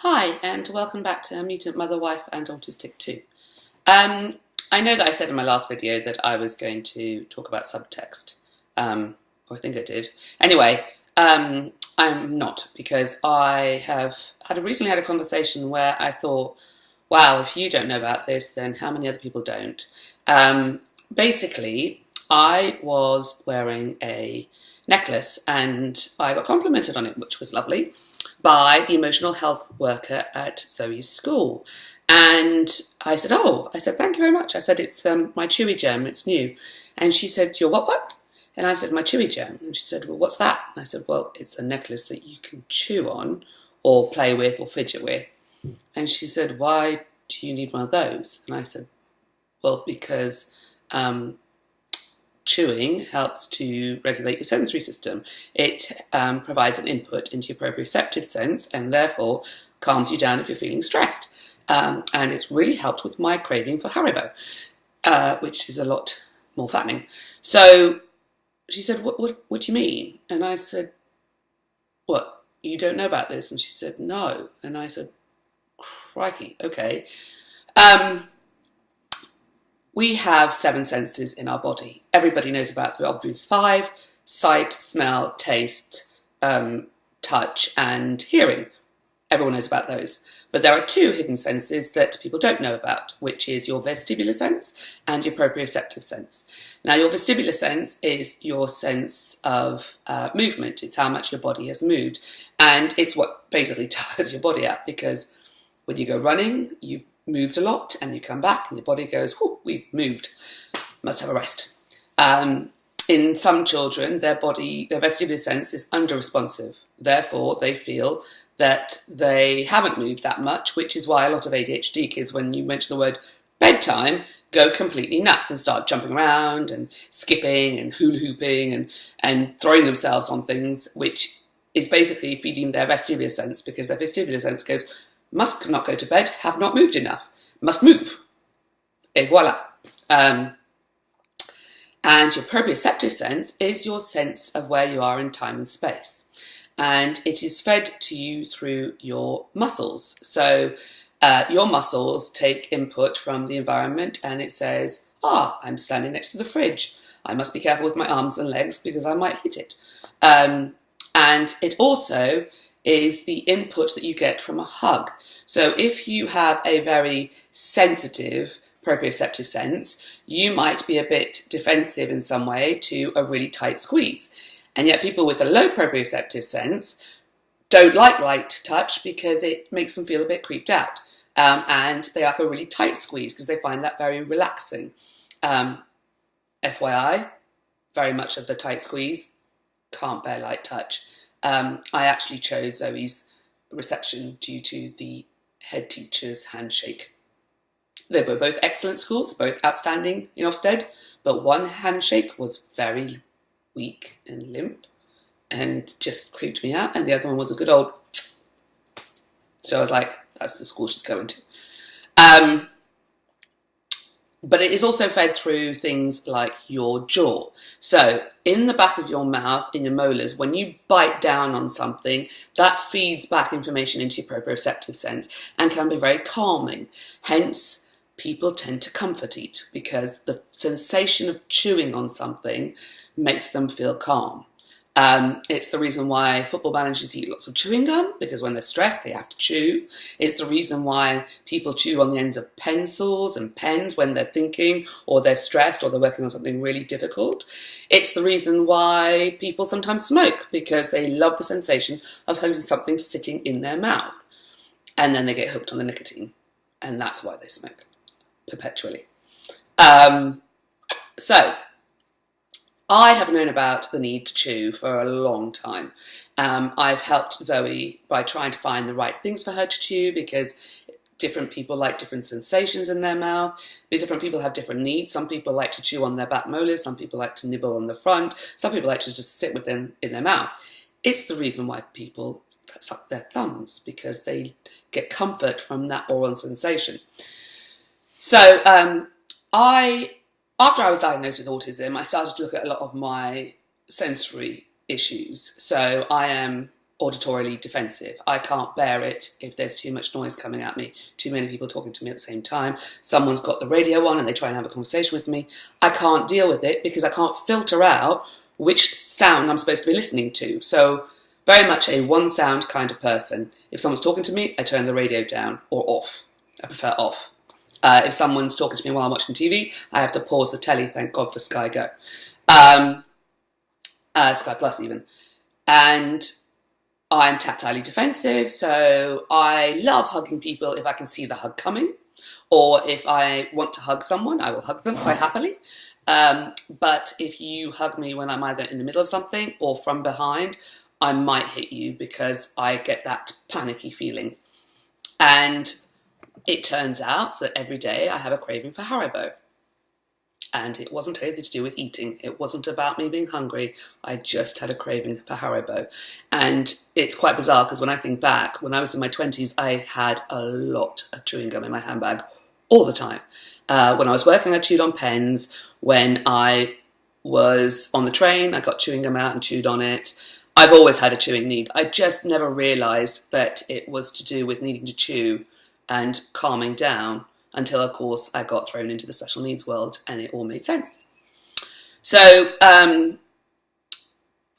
Hi, and welcome back to Mutant Mother, Wife and Autistic 2. I know that I said in my last video that I was going to talk about subtext, or I think I did. Anyway, I'm not, because I have recently had a conversation where I thought, wow, if you don't know about this, then how many other people don't? Basically, I was wearing a necklace and I got complimented on it, which was lovely, by the emotional health worker at Zoe's school. And I said, thank you very much. I said, it's my Chewy gem, it's new. And she said, your what? And I said, my Chewy gem. And she said, well, what's that? And I said, well, it's a necklace that you can chew on or play with or fidget with. And she said, why do you need one of those? And I said, well, because chewing helps to regulate your sensory system. It provides an input into your proprioceptive sense and therefore calms you down if you're feeling stressed. And it's really helped with my craving for Haribo, which is a lot more fattening. So she said, what do you mean? And I said, what, you don't know about this? And she said, no. And I said, crikey, okay. We have 7 senses in our body. Everybody knows about the obvious 5: sight, smell, taste, touch, and hearing. Everyone knows about those. But there are 2 hidden senses that people don't know about, which is your vestibular sense and your proprioceptive sense. Now, your vestibular sense is your sense of movement. It's how much your body has moved. And it's what basically tires your body out, because when you go running, you've moved a lot and you come back and your body goes, whoo, we've moved, must have a rest. In some children, their vestibular sense is under-responsive. Therefore, they feel that they haven't moved that much, which is why a lot of ADHD kids, when you mention the word bedtime, go completely nuts and start jumping around and skipping and hula hooping and throwing themselves on things, which is basically feeding their vestibular sense, because their vestibular sense goes, must not go to bed, have not moved enough, must move. Et voila. And your proprioceptive sense is your sense of where you are in time and space. And it is fed to you through your muscles. So your muscles take input from the environment and it says, I'm standing next to the fridge. I must be careful with my arms and legs because I might hit it. And it also is the input that you get from a hug. So if you have a very sensitive proprioceptive sense, you might be a bit defensive in some way to a really tight squeeze. And yet people with a low proprioceptive sense don't like light touch because it makes them feel a bit creeped out. And they like a really tight squeeze because they find that very relaxing. FYI, very much of the tight squeeze can't bear light touch. I actually chose Zoe's reception due to the head teacher's handshake. They were both excellent schools, both outstanding in Ofsted, but one handshake was very weak and limp and just creeped me out, and the other one was a good old. So I was like, that's the school she's going to. But it is also fed through things like your jaw. So in the back of your mouth, in your molars, when you bite down on something, that feeds back information into your proprioceptive sense and can be very calming. Hence, people tend to comfort eat because the sensation of chewing on something makes them feel calm. It's the reason why football managers eat lots of chewing gum, because when they're stressed, they have to chew. It's the reason why people chew on the ends of pencils and pens when they're thinking or they're stressed or they're working on something really difficult. It's the reason why people sometimes smoke, because they love the sensation of having something sitting in their mouth. And then they get hooked on the nicotine. And that's why they smoke perpetually. So I have known about the need to chew for a long time. I've helped Zoe by trying to find the right things for her to chew, because different people like different sensations in their mouth. Different people have different needs. Some people like to chew on their back molars. Some people like to nibble on the front. Some people like to just sit with them in their mouth. It's the reason why people suck their thumbs, because they get comfort from that oral sensation. So after I was diagnosed with autism, I started to look at a lot of my sensory issues. So I am auditorily defensive. I can't bear it if there's too much noise coming at me, too many people talking to me at the same time, someone's got the radio on and they try and have a conversation with me. I can't deal with it because I can't filter out which sound I'm supposed to be listening to. So very much a one sound kind of person. If someone's talking to me, I turn the radio down or off. I prefer off. If someone's talking to me while I'm watching TV, I have to pause the telly, thank God for Sky Go. Sky Plus even. And I'm tactilely defensive, so I love hugging people if I can see the hug coming, or if I want to hug someone, I will hug them quite happily. But if you hug me when I'm either in the middle of something or from behind, I might hit you because I get that panicky feeling. And it turns out that every day I have a craving for Haribo. And it wasn't anything to do with eating. It wasn't about me being hungry. I just had a craving for Haribo. And it's quite bizarre because when I think back, when I was in my 20s, I had a lot of chewing gum in my handbag all the time. When I was working, I chewed on pens. When I was on the train, I got chewing gum out and chewed on it. I've always had a chewing need. I just never realised that it was to do with needing to chew and calming down, until, of course, I got thrown into the special needs world and it all made sense. So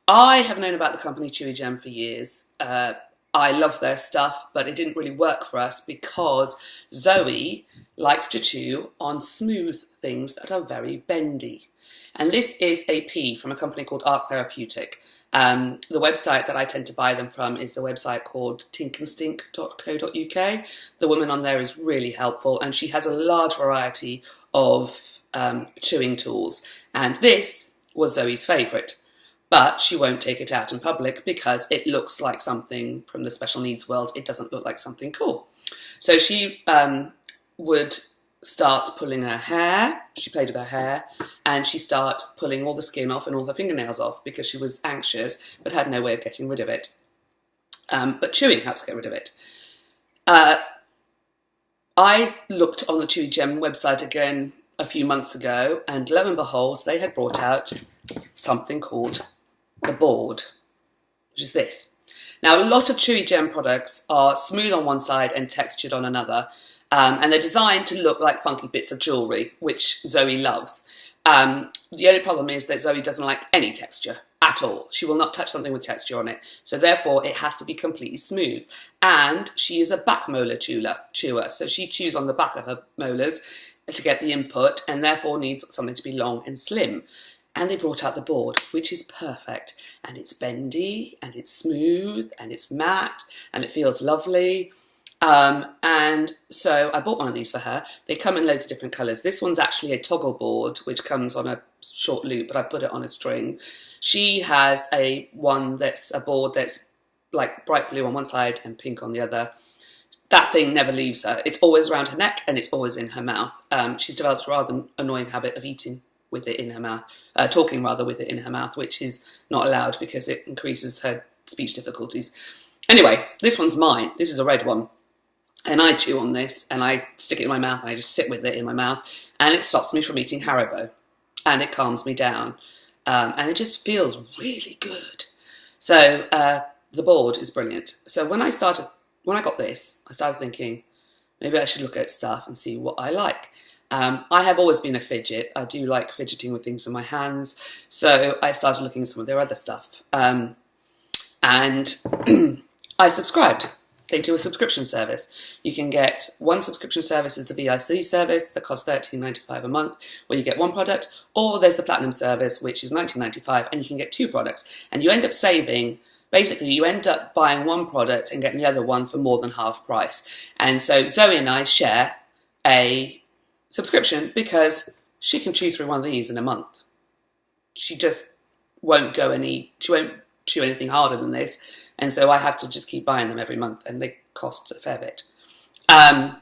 I have known about the company Chewy Gem for years. I love their stuff, but it didn't really work for us because Zoe likes to chew on smooth things that are very bendy. And this is a P from a company called Arc Therapeutic. The website that I tend to buy them from is a website called tinkandstink.co.uk. The woman on there is really helpful and she has a large variety of chewing tools. And this was Zoe's favourite, but she won't take it out in public because it looks like something from the special needs world. It doesn't look like something cool. So she would start pulling her hair. She played with her hair and she started pulling all the skin off and all her fingernails off because she was anxious but had no way of getting rid of it. But chewing helps get rid of it. I looked on the Chewy Gem website again a few months ago and lo and behold, they had brought out something called the board, which is this. Now, a lot of Chewy Gem products are smooth on one side and textured on another. And they're designed to look like funky bits of jewellery, which Zoe loves. The only problem is that Zoe doesn't like any texture at all. She will not touch something with texture on it. So therefore, it has to be completely smooth. And she is a back molar chewer. So she chews on the back of her molars to get the input and therefore needs something to be long and slim. And they brought out the board, which is perfect. And it's bendy, and it's smooth, and it's matte, and it feels lovely. And so I bought one of these for her. They come in loads of different colours. This one's actually a toggle board, which comes on a short loop, but I put it on a string. She has a board that's like bright blue on one side and pink on the other. That thing never leaves her. It's always around her neck and it's always in her mouth. She's developed a rather annoying habit of eating with it in her mouth, talking rather with it in her mouth, which is not allowed because it increases her speech difficulties. Anyway, this one's mine. This is a red one. And I chew on this and I stick it in my mouth and I just sit with it in my mouth and it stops me from eating Haribo and it calms me down and it just feels really good. So the board is brilliant. So when I got this, I started thinking maybe I should look at stuff and see what I like. I have always been a fidget. I do like fidgeting with things in my hands. So I started looking at some of their other stuff and I subscribed. They do a subscription service. You can get one subscription service is the VIC service that costs $13.95 a month, where you get one product, or there's the Platinum service, which is $19.95, and you can get two products. And you end up saving, basically you end up buying one product and getting the other one for more than half price. And so Zoe and I share a subscription because she can chew through one of these in a month. She just won't chew anything harder than this. And so I have to just keep buying them every month and they cost a fair bit. I,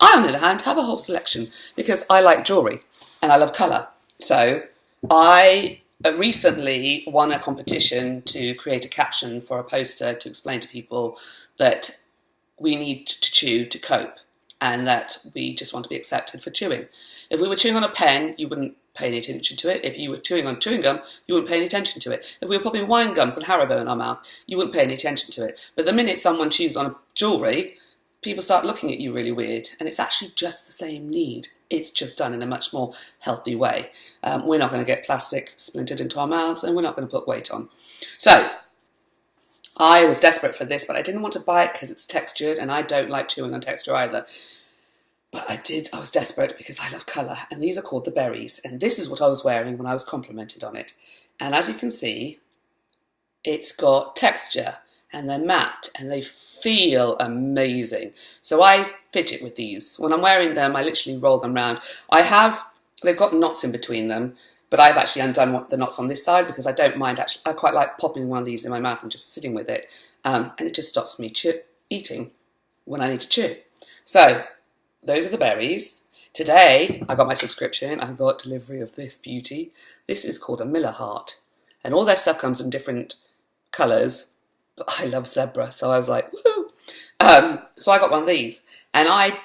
on the other hand, have a whole selection because I like jewellery and I love colour. So I recently won a competition to create a caption for a poster to explain to people that we need to chew to cope and that we just want to be accepted for chewing. If we were chewing on a pen, you wouldn't pay any attention to it. If you were chewing on chewing gum, you wouldn't pay any attention to it. If we were popping wine gums and Haribo in our mouth, you wouldn't pay any attention to it. But the minute someone chews on jewellery, people start looking at you really weird, and it's actually just the same need. It's just done in a much more healthy way. We're not going to get plastic splintered into our mouths, and we're not going to put weight on. So I was desperate for this, but I didn't want to buy it because it's textured, and I don't like chewing on texture either. But I was desperate because I love colour, and these are called the berries, and this is what I was wearing when I was complimented on it. And as you can see, it's got texture, and they're matte, and they feel amazing. So I fidget with these. When I'm wearing them, I literally roll them around. They've got knots in between them, but I've actually undone the knots on this side because I don't mind. Actually, I quite like popping one of these in my mouth and just sitting with it, and it just stops me eating when I need to chew. So those are the berries. Today, I got my subscription. I got delivery of this beauty. This is called a Miller Heart, and all their stuff comes in different colours. But I love zebra, so I was like, woo! So I got one of these, and I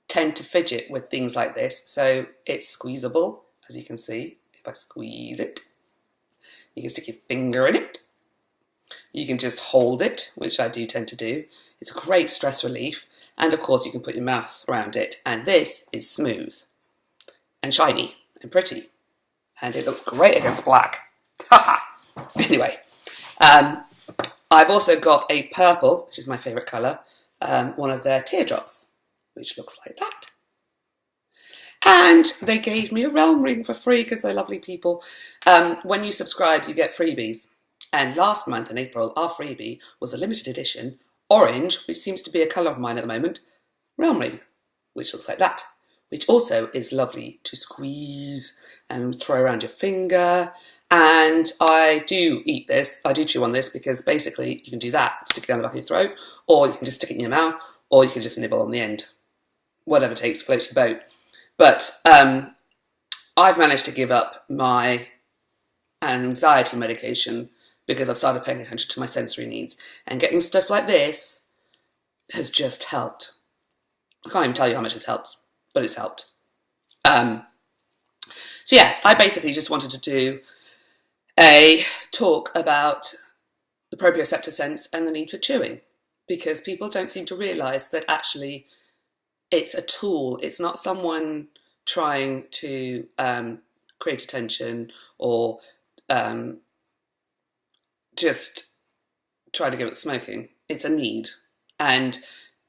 tend to fidget with things like this. So it's squeezable, as you can see. If I squeeze it, you can stick your finger in it. You can just hold it, which I do tend to do. It's a great stress relief. And of course, you can put your mouth around it. And this is smooth and shiny and pretty. And it looks great against black. Anyway, I've also got a purple, which is my favourite colour, one of their teardrops, which looks like that. And they gave me a realm ring for free because they're lovely people. When you subscribe, you get freebies. And last month in April, our freebie was a limited edition orange, which seems to be a colour of mine at the moment, realm ring, which looks like that, which also is lovely to squeeze and throw around your finger. And I do eat this, I do chew on this because basically you can do that, stick it down the back of your throat, or you can just stick it in your mouth, or you can just nibble on the end. Whatever takes, floats your boat. But I've managed to give up my anxiety medication because I've started paying attention to my sensory needs. And getting stuff like this has just helped. I can't even tell you how much it's helped, but it's helped. So yeah, I basically just wanted to do a talk about the proprioceptive sense and the need for chewing, because people don't seem to realise that actually it's a tool. It's not someone trying to create attention or just try to give up smoking. It's a need. And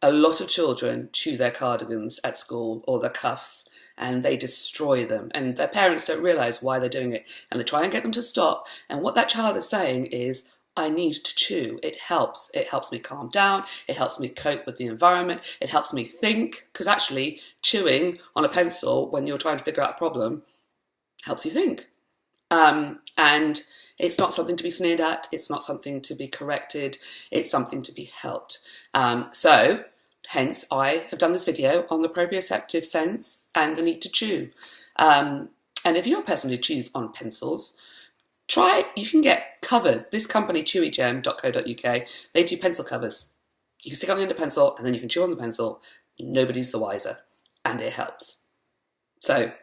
a lot of children chew their cardigans at school or their cuffs, and they destroy them. And their parents don't realise why they're doing it. And they try and get them to stop. And what that child is saying is, I need to chew. It helps. It helps me calm down. It helps me cope with the environment. It helps me think. Because actually, chewing on a pencil when you're trying to figure out a problem helps you think. And it's not something to be sneered at. It's not something to be corrected. It's something to be helped. So, hence, I have done this video on the proprioceptive sense and the need to chew. And if you're a person who chews on pencils, you can get covers. This company, chewygem.co.uk, they do pencil covers. You can stick on the end of the pencil and then you can chew on the pencil. Nobody's the wiser. And it helps. So,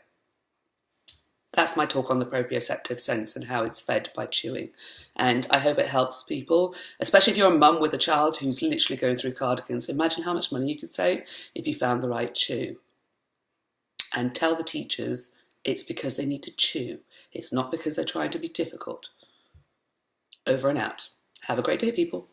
that's my talk on the proprioceptive sense and how it's fed by chewing. And I hope it helps people, especially if you're a mum with a child who's literally going through cardigans. Imagine how much money you could save if you found the right chew. And tell the teachers it's because they need to chew. It's not because they're trying to be difficult. Over and out. Have a great day, people.